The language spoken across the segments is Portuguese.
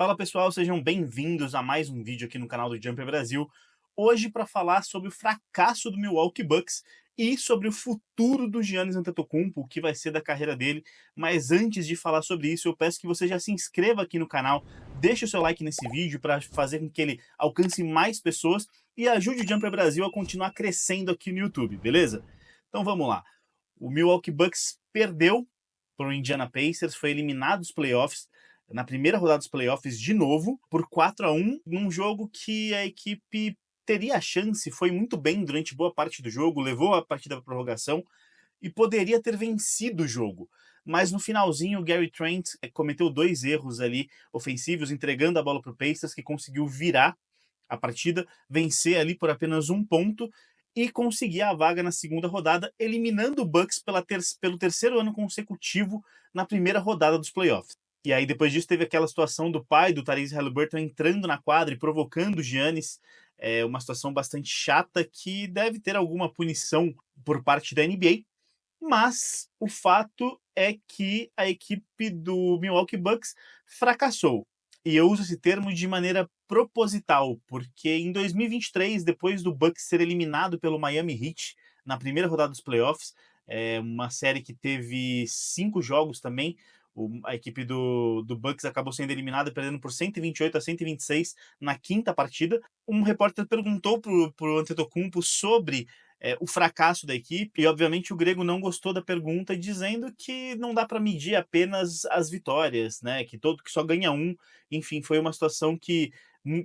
Fala pessoal, sejam bem-vindos a mais um vídeo aqui no canal do Jumper Brasil. Hoje para falar sobre o fracasso do Milwaukee Bucks e sobre o futuro do Giannis Antetokounmpo, o que vai ser da carreira dele. Mas antes de falar sobre isso, eu peço que você já se inscreva aqui no canal, deixe o seu like nesse vídeo para fazer com que ele alcance mais pessoas e ajude o Jumper Brasil a continuar crescendo aqui no YouTube, beleza? Então vamos lá. O Milwaukee Bucks perdeu para o Indiana Pacers, foi eliminado dos playoffs na primeira rodada dos playoffs de novo, por 4-1, num jogo que a equipe teria a chance, foi muito bem durante boa parte do jogo, levou a partida para prorrogação e poderia ter vencido o jogo. Mas no finalzinho, o Gary Trent cometeu dois erros ali ofensivos, entregando a bola para o Pacers, que conseguiu virar a partida, vencer ali por apenas um ponto e conseguir a vaga na segunda rodada, eliminando o Bucks pelo terceiro ano consecutivo na primeira rodada dos playoffs. E aí, depois disso, teve aquela situação do pai do Tyrese Haliburton entrando na quadra e provocando o Giannis. É uma situação bastante chata que deve ter alguma punição por parte da NBA. Mas o fato é que a equipe do Milwaukee Bucks fracassou. E eu uso esse termo de maneira proposital, porque em 2023, depois do Bucks ser eliminado pelo Miami Heat na primeira rodada dos playoffs, uma série que teve 5 jogos também, a equipe do Bucks acabou sendo eliminada, perdendo por 128-126 na quinta partida. Um repórter perguntou para o Antetokounmpo sobre o fracasso da equipe, e obviamente o Grego não gostou da pergunta, dizendo que não dá para medir apenas as vitórias, né? Que só ganha um. Enfim, foi uma situação que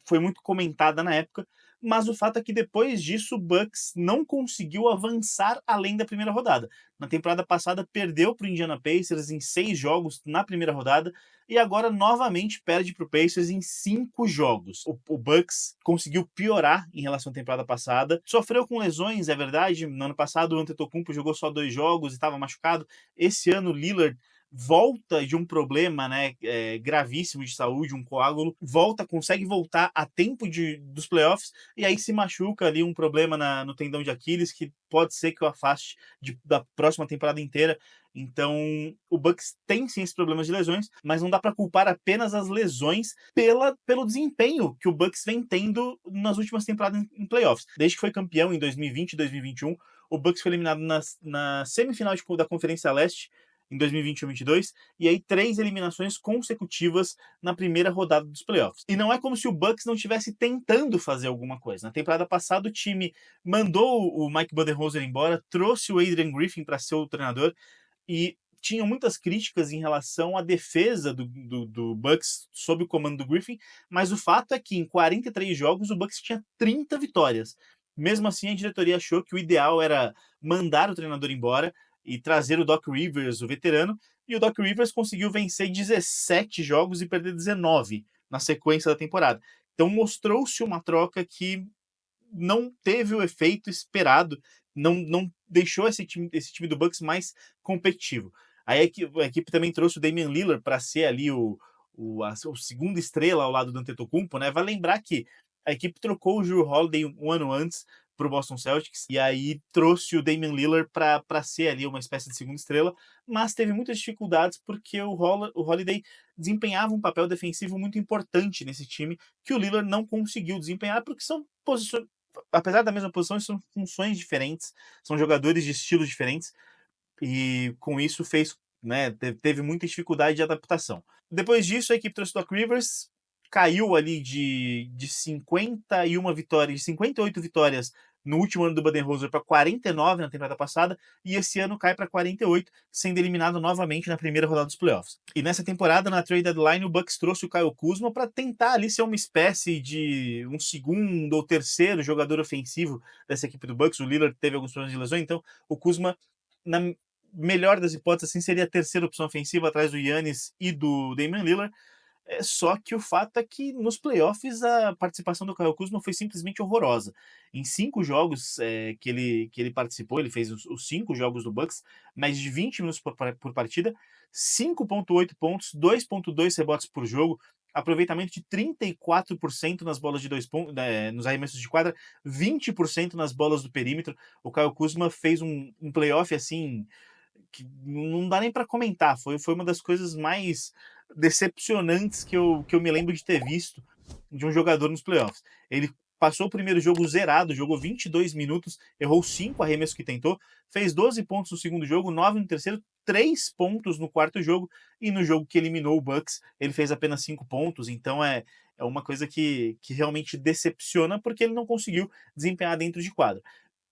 foi muito comentada na época, mas o fato é que depois disso o Bucks não conseguiu avançar além da primeira rodada. Na temporada passada perdeu para o Indiana Pacers em 6 jogos na primeira rodada e agora novamente perde para o Pacers em 5 jogos. O Bucks conseguiu piorar em relação à temporada passada, sofreu com lesões, é verdade. No ano passado o Antetokounmpo jogou só 2 jogos e estava machucado. Esse ano o Lillard volta de um problema, né, gravíssimo de saúde, um coágulo, consegue voltar a tempo dos playoffs e aí se machuca ali um problema no tendão de Aquiles que pode ser que o afaste da próxima temporada inteira. Então, o Bucks tem sim esses problemas de lesões, mas não dá para culpar apenas as lesões pelo desempenho que o Bucks vem tendo nas últimas temporadas em playoffs. Desde que foi campeão em 2020 e 2021, o Bucks foi eliminado na semifinal da Conferência Leste em 2021-22, e aí 3 eliminações consecutivas na primeira rodada dos playoffs. E não é como se o Bucks não estivesse tentando fazer alguma coisa. Na temporada passada, o time mandou o Mike Budenholzer embora, trouxe o Adrian Griffin para ser o treinador, e tinham muitas críticas em relação à defesa do Bucks sob o comando do Griffin, mas o fato é que em 43 jogos o Bucks tinha 30 vitórias. Mesmo assim, a diretoria achou que o ideal era mandar o treinador embora e trazer o Doc Rivers, o veterano, e o Doc Rivers conseguiu vencer 17 jogos e perder 19 na sequência da temporada. Então mostrou-se uma troca que não teve o efeito esperado, não deixou esse time do Bucks mais competitivo. Aí a equipe também trouxe o Damian Lillard para ser ali o segunda estrela ao lado do Antetokounmpo, né? Vai lembrar que a equipe trocou o Jrue Holiday um ano antes para o Boston Celtics, e aí trouxe o Damian Lillard para ser ali uma espécie de segunda estrela, mas teve muitas dificuldades porque o Holiday desempenhava um papel defensivo muito importante nesse time que o Lillard não conseguiu desempenhar porque são posições, apesar da mesma posição, são funções diferentes, são jogadores de estilos diferentes, e com isso fez, né, teve muita dificuldade de adaptação. Depois disso, a equipe trouxe o Doc Rivers, caiu ali de 51 vitórias, de 58 vitórias no último ano do Budenholzer para 49 na temporada passada, e esse ano cai para 48, sendo eliminado novamente na primeira rodada dos playoffs. E nessa temporada, na trade deadline, o Bucks trouxe o Kyle Kuzma para tentar ali ser uma espécie de um segundo ou terceiro jogador ofensivo dessa equipe do Bucks. O Lillard teve alguns problemas de lesão, então o Kuzma, na melhor das hipóteses, assim, seria a terceira opção ofensiva atrás do Giannis e do Damian Lillard. Só que o fato é que nos playoffs a participação do Kyle Kuzma foi simplesmente horrorosa. Em 5 jogos que ele participou, ele fez os 5 jogos do Bucks, mais de 20 minutos por partida, 5,8 pontos, 2,2 rebotes por jogo, aproveitamento de 34% nas bolas de 2 pontos, nos arremessos de quadra, 20% nas bolas do perímetro. O Kyle Kuzma fez um playoff assim que não dá nem para comentar. Foi uma das coisas mais decepcionantes que eu me lembro de ter visto de um jogador nos playoffs. Ele passou o primeiro jogo zerado, jogou 22 minutos, errou 5 arremessos que tentou, fez 12 pontos no segundo jogo, 9 no terceiro, 3 pontos no quarto jogo, e no jogo que eliminou o Bucks, ele fez apenas 5 pontos, então é uma coisa que realmente decepciona, porque ele não conseguiu desempenhar dentro de quadra.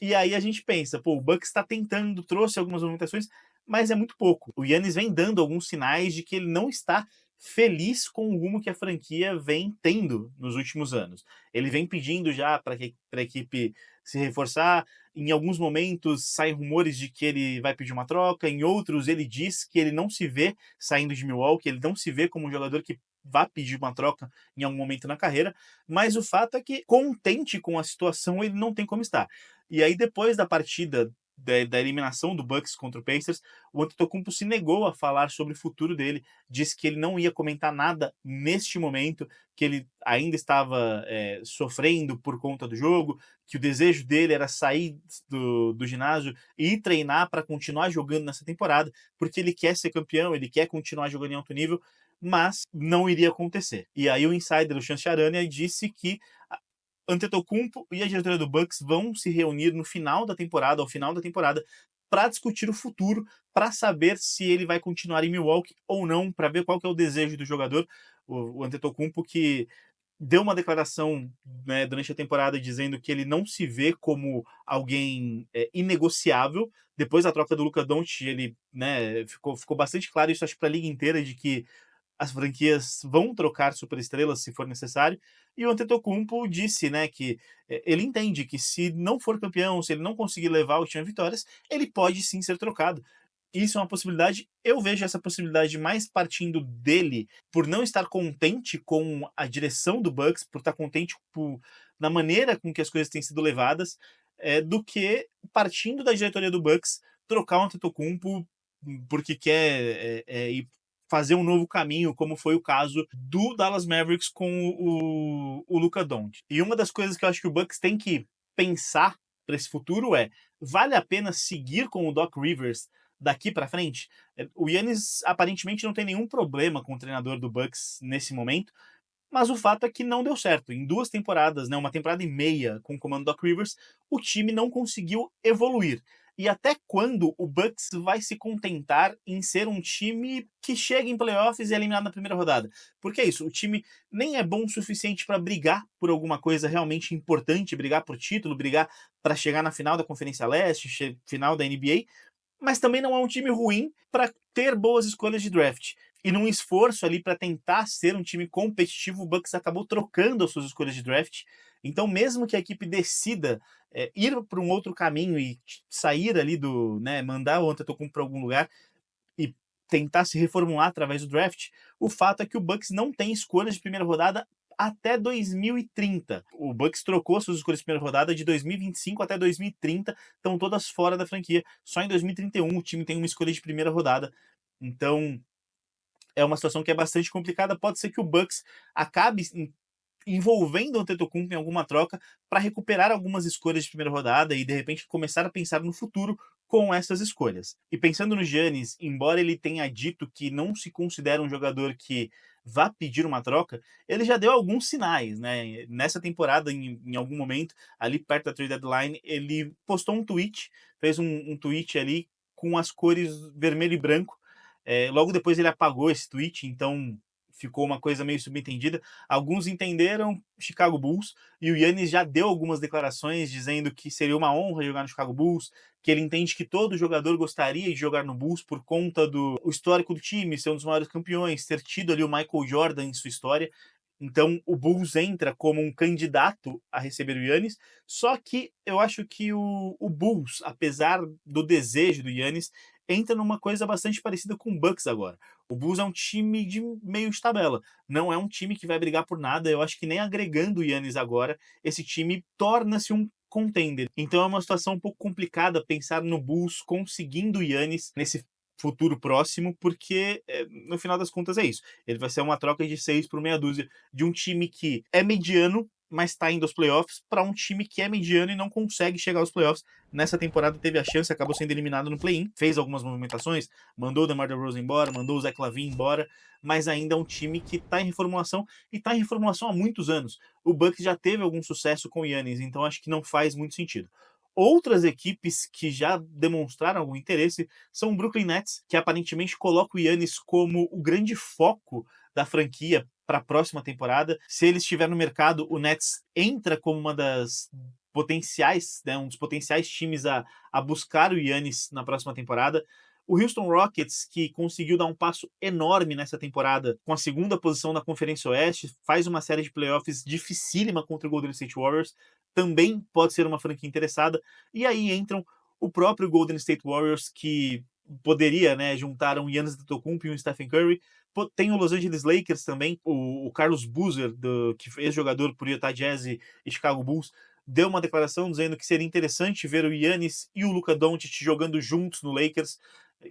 E aí a gente pensa, pô, o Bucks está tentando, trouxe algumas movimentações, mas é muito pouco. O Giannis vem dando alguns sinais de que ele não está feliz com o rumo que a franquia vem tendo nos últimos anos. Ele vem pedindo já para a equipe se reforçar. Em alguns momentos saem rumores de que ele vai pedir uma troca, em outros ele diz que ele não se vê saindo de Milwaukee, ele não se vê como um jogador que vá pedir uma troca em algum momento na carreira, mas o fato é que, contente com a situação, ele não tem como estar. E aí, depois da partida da eliminação do Bucks contra o Pacers, o Antetokounmpo se negou a falar sobre o futuro dele, disse que ele não ia comentar nada neste momento, que ele ainda estava sofrendo por conta do jogo, que o desejo dele era sair do ginásio e ir treinar para continuar jogando nessa temporada, porque ele quer ser campeão, ele quer continuar jogando em alto nível, mas não iria acontecer. E aí o insider, o Chance Charania, disse que Antetokounmpo e a diretoria do Bucks vão se reunir no final da temporada, ao final da temporada, para discutir o futuro, para saber se ele vai continuar em Milwaukee ou não, para ver qual que é o desejo do jogador. O Antetokounmpo, que deu uma declaração, né, durante a temporada dizendo que ele não se vê como alguém inegociável. Depois da troca do Luka Doncic, ele, né, ficou bastante claro isso, acho, para a liga inteira, de que as franquias vão trocar superestrelas se for necessário. E o Antetokounmpo disse, né, que ele entende que se não for campeão, se ele não conseguir levar o time a vitórias, ele pode sim ser trocado. Isso é uma possibilidade. Eu vejo essa possibilidade mais partindo dele, por não estar contente com a direção do Bucks, por estar contente na maneira com que as coisas têm sido levadas, do que partindo da diretoria do Bucks trocar o Antetokounmpo porque quer ir fazer um novo caminho, como foi o caso do Dallas Mavericks com o Luka Doncic. E uma das coisas que eu acho que o Bucks tem que pensar para esse futuro vale a pena seguir com o Doc Rivers daqui para frente? O Giannis aparentemente não tem nenhum problema com o treinador do Bucks nesse momento, mas o fato é que não deu certo. Em 2 temporadas, né, uma temporada e meia com o comando do Doc Rivers, o time não conseguiu evoluir. E até quando o Bucks vai se contentar em ser um time que chega em playoffs e é eliminado na primeira rodada? Porque é isso, o time nem é bom o suficiente para brigar por alguma coisa realmente importante, brigar por título, brigar para chegar na final da Conferência Leste, final da NBA, mas também não é um time ruim para ter boas escolhas de draft. E num esforço ali para tentar ser um time competitivo, o Bucks acabou trocando as suas escolhas de draft. Então, mesmo que a equipe decida ir para um outro caminho e sair ali né, mandar o Antetokounmpo para algum lugar e tentar se reformular através do draft, o fato é que o Bucks não tem escolhas de primeira rodada até 2030. O Bucks trocou suas escolhas de primeira rodada de 2025 até 2030, estão todas fora da franquia. Só em 2031 o time tem uma escolha de primeira rodada. Então, é uma situação que é bastante complicada. Pode ser que o Bucks acabe envolvendo o Antetokounmpo em alguma troca para recuperar algumas escolhas de primeira rodada e de repente começar a pensar no futuro com essas escolhas. E pensando no Giannis, embora ele tenha dito que não se considera um jogador que vá pedir uma troca, ele já deu alguns sinais, né? Nessa temporada, em algum momento, ali perto da trade deadline, ele postou um tweet, fez um tweet ali com as cores vermelho e branco. Logo depois ele apagou esse tweet, então ficou uma coisa meio subentendida. Alguns entenderam Chicago Bulls, e o Giannis já deu algumas declarações dizendo que seria uma honra jogar no Chicago Bulls, que ele entende que todo jogador gostaria de jogar no Bulls por conta do histórico do time, ser um dos maiores campeões, ter tido ali o Michael Jordan em sua história. Então o Bulls entra como um candidato a receber o Giannis, só que eu acho que o Bulls, apesar do desejo do Giannis, entra numa coisa bastante parecida com o Bucks agora. O Bulls é um time de meio de tabela, não é um time que vai brigar por nada. Eu acho que nem agregando o Giannis agora, esse time torna-se um contender. Então é uma situação um pouco complicada pensar no Bulls conseguindo o Giannis nesse futuro próximo, porque no final das contas é isso. Ele vai ser uma troca de 6 por meia dúzia de um time que é mediano, mas está indo aos playoffs, para um time que é mediano e não consegue chegar aos playoffs. Nessa temporada teve a chance, acabou sendo eliminado no play-in, fez algumas movimentações, mandou o DeMar DeRozan embora, mandou o Zach LaVine embora, mas ainda é um time que está em reformulação, e está em reformulação há muitos anos. O Bucks já teve algum sucesso com o Giannis, então acho que não faz muito sentido. Outras equipes que já demonstraram algum interesse são o Brooklyn Nets, que aparentemente coloca o Giannis como o grande foco da franquia para a próxima temporada. Se ele estiver no mercado, o Nets entra como uma das potenciais, né, um dos potenciais times a buscar o Giannis na próxima temporada. O Houston Rockets, que conseguiu dar um passo enorme nessa temporada com a segunda posição na Conferência Oeste, faz uma série de playoffs dificílima contra o Golden State Warriors, também pode ser uma franquia interessada. E aí entram o próprio Golden State Warriors, que poderia, né, juntar um Giannis Antetokounmpo e um Stephen Curry. Tem o Los Angeles Lakers também, o Carlos Boozer, que é ex-jogador por Utah Jazz e Chicago Bulls, deu uma declaração dizendo que seria interessante ver o Giannis e o Luka Doncic jogando juntos no Lakers.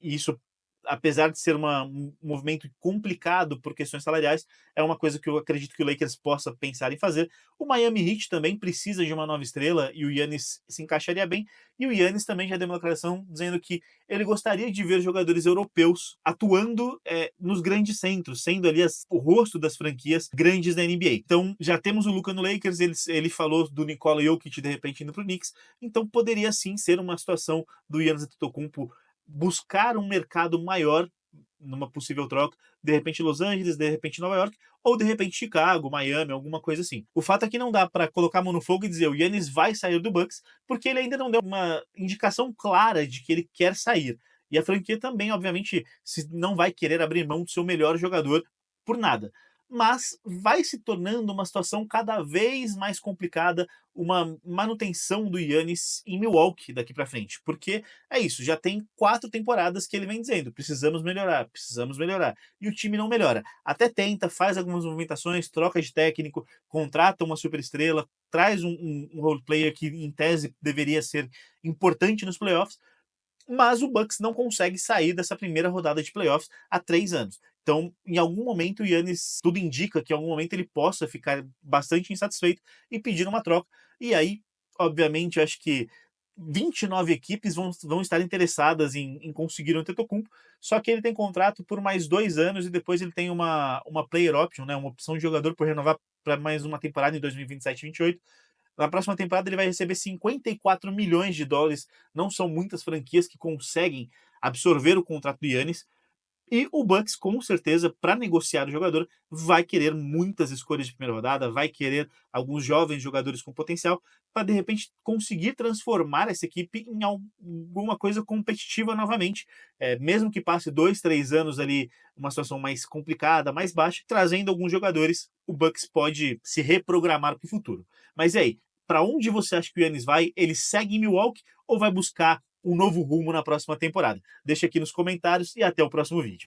E isso, apesar de ser um movimento complicado por questões salariais, é uma coisa que eu acredito que o Lakers possa pensar em fazer. O Miami Heat também precisa de uma nova estrela e o Giannis se encaixaria bem. E o Giannis também já deu uma declaração dizendo que ele gostaria de ver jogadores europeus atuando nos grandes centros, sendo ali o rosto das franquias grandes da NBA. Então, já temos o Luka no Lakers, ele falou do Nikola Jokic de repente indo para o Knicks, então poderia sim ser uma situação do Giannis Antetokounmpo buscar um mercado maior numa possível troca, de repente Los Angeles, de repente Nova York, ou de repente Chicago, Miami, alguma coisa assim. O fato é que não dá para colocar a mão no fogo e dizer o Giannis vai sair do Bucks, porque ele ainda não deu uma indicação clara de que ele quer sair. E a franquia também, obviamente, não vai querer abrir mão do seu melhor jogador por nada. Mas vai se tornando uma situação cada vez mais complicada, uma manutenção do Giannis em Milwaukee daqui para frente. Porque é isso, já tem 4 temporadas que ele vem dizendo: precisamos melhorar, precisamos melhorar. E o time não melhora. Até tenta, faz algumas movimentações, troca de técnico, contrata uma superestrela, traz um role player que, em tese, deveria ser importante nos playoffs, mas o Bucks não consegue sair dessa primeira rodada de playoffs há 3 anos. Então, em algum momento, o Giannis, tudo indica que em algum momento ele possa ficar bastante insatisfeito e pedir uma troca. E aí, obviamente, eu acho que 29 equipes vão estar interessadas em conseguir o Antetokounmpo, só que ele tem contrato por mais 2 anos e depois ele tem uma player option, né, uma opção de jogador por renovar para mais uma temporada em 2027-28. Na próxima temporada ele vai receber 54 milhões de dólares. Não são muitas franquias que conseguem absorver o contrato do Giannis. E o Bucks, com certeza, para negociar o jogador, vai querer muitas escolhas de primeira rodada, vai querer alguns jovens jogadores com potencial, para de repente conseguir transformar essa equipe em alguma coisa competitiva novamente. Mesmo que passe 2, 3 anos ali, uma situação mais complicada, mais baixa, trazendo alguns jogadores, o Bucks pode se reprogramar para o futuro. Mas e aí, para onde você acha que o Giannis vai? Ele segue em Milwaukee ou vai buscar um novo rumo na próxima temporada? Deixa aqui nos comentários e até o próximo vídeo.